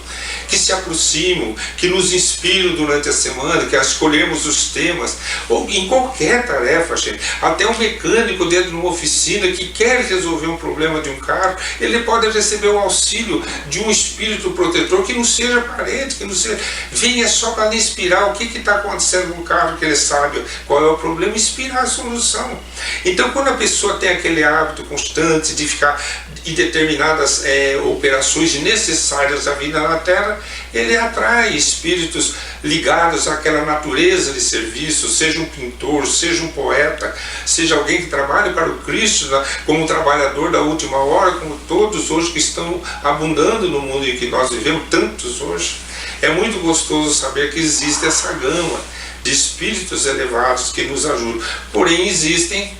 que se aproximam, que nos inspiram durante a semana, que escolhemos os temas, ou em qualquer tarefa, gente. Até um mecânico dentro de uma oficina que quer resolver um problema de um carro, ele pode receber o auxílio de um espírito protetor que não seja parente, que não seja, venha só para lhe inspirar o que está acontecendo no carro, que ele sabe qual é o problema, inspirar a solução. Então, quando a pessoa tem aquele hábito constante de ficar em determinadas operações necessárias à vida na Terra, ele atrai espíritos ligados àquela natureza de serviço, seja um pintor, seja um poeta, seja alguém que trabalha para o Cristo, como um trabalhador da última hora, como todos hoje que estão abundando no mundo em que nós vivemos, tantos hoje. É muito gostoso saber que existe essa gama de espíritos elevados que nos ajudam. Porém, existem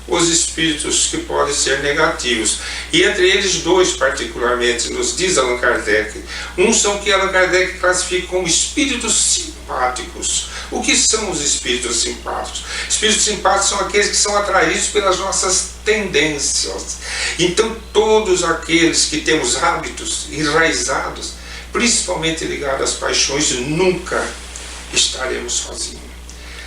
os espíritos que podem ser negativos. E entre eles dois, particularmente, nos diz Allan Kardec. Uns são que Allan Kardec classifica como espíritos simpáticos. O que são os espíritos simpáticos? Espíritos simpáticos são aqueles que são atraídos pelas nossas tendências. Então, todos aqueles que temos hábitos enraizados, principalmente ligados às paixões, nunca estaremos sozinhos.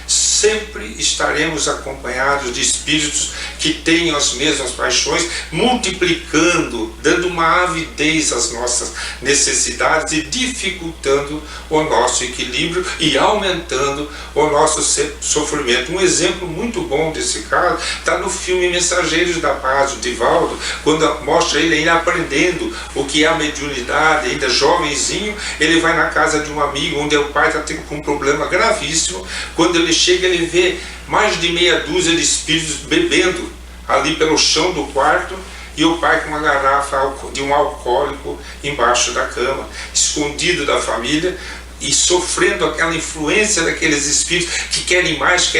Sempre estaremos acompanhados de espíritos que tenham as mesmas paixões, multiplicando, dando uma avidez às nossas necessidades e dificultando o nosso equilíbrio e aumentando o nosso sofrimento. Um exemplo muito bom desse caso está no filme Mensageiros da Paz, do Divaldo, quando mostra ele ainda aprendendo o que é a mediunidade, ainda jovenzinho. Ele vai na casa de um amigo onde o pai está com um problema gravíssimo. Quando ele chega, ele vê mais de meia dúzia de espíritos bebendo ali pelo chão do quarto, e o pai com uma garrafa de um alcoólico embaixo da cama, escondido da família e sofrendo aquela influência daqueles espíritos que querem mais,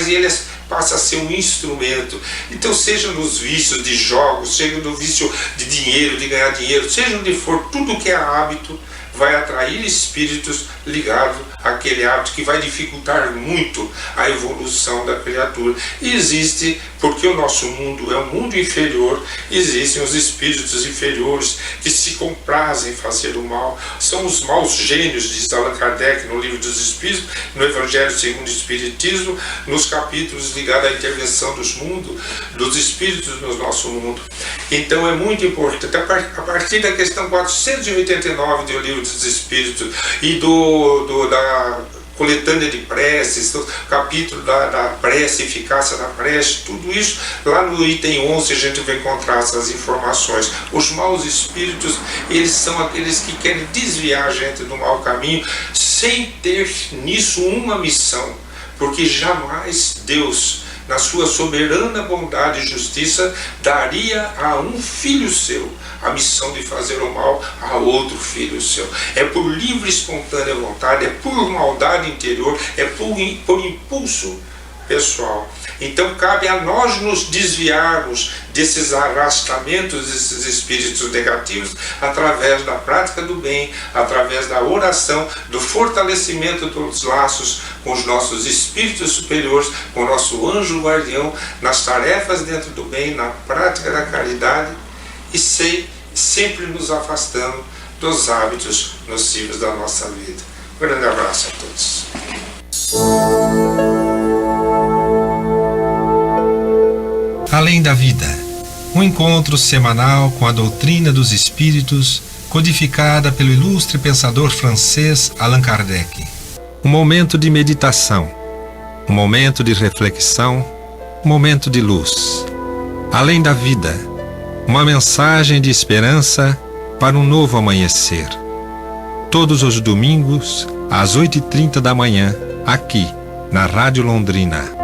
e eles passam a ser um instrumento. Então, seja nos vícios de jogos, seja no vício de dinheiro, de ganhar dinheiro, seja onde for, tudo que é hábito vai atrair espíritos ligados àquele hábito, que vai dificultar muito a evolução da criatura. E existe, porque o nosso mundo é um mundo inferior, existem os espíritos inferiores que se comprazem em fazer o mal. São os maus gênios, diz Allan Kardec no Livro dos Espíritos, no Evangelho segundo o Espiritismo, nos capítulos ligados à intervenção dos espíritos no nosso mundo. Então é muito importante, a partir da questão 489 do Livro dos Espíritos e da coletânea de preces, do capítulo da prece, eficácia da prece, tudo isso, lá no item 11 a gente vai encontrar essas informações. Os maus espíritos, eles são aqueles que querem desviar a gente do mau caminho, sem ter nisso uma missão, porque jamais Deus, na sua soberana bondade e justiça, daria a um filho seu a missão de fazer o mal a outro filho seu. É por livre e espontânea vontade, é por maldade interior, é por impulso pessoal. Então cabe a nós nos desviarmos desses arrastamentos, desses espíritos negativos, através da prática do bem, através da oração, do fortalecimento dos laços com os nossos espíritos superiores, com o nosso anjo guardião, nas tarefas dentro do bem, na prática da caridade, e sempre nos afastando dos hábitos nocivos da nossa vida. Um grande abraço a todos. Além da vida, um encontro semanal com a doutrina dos espíritos, codificada pelo ilustre pensador francês Allan Kardec. Um momento de meditação, um momento de reflexão, um momento de luz. Além da vida, uma mensagem de esperança para um novo amanhecer. Todos os domingos, às 8h30 da manhã, aqui na Rádio Londrina.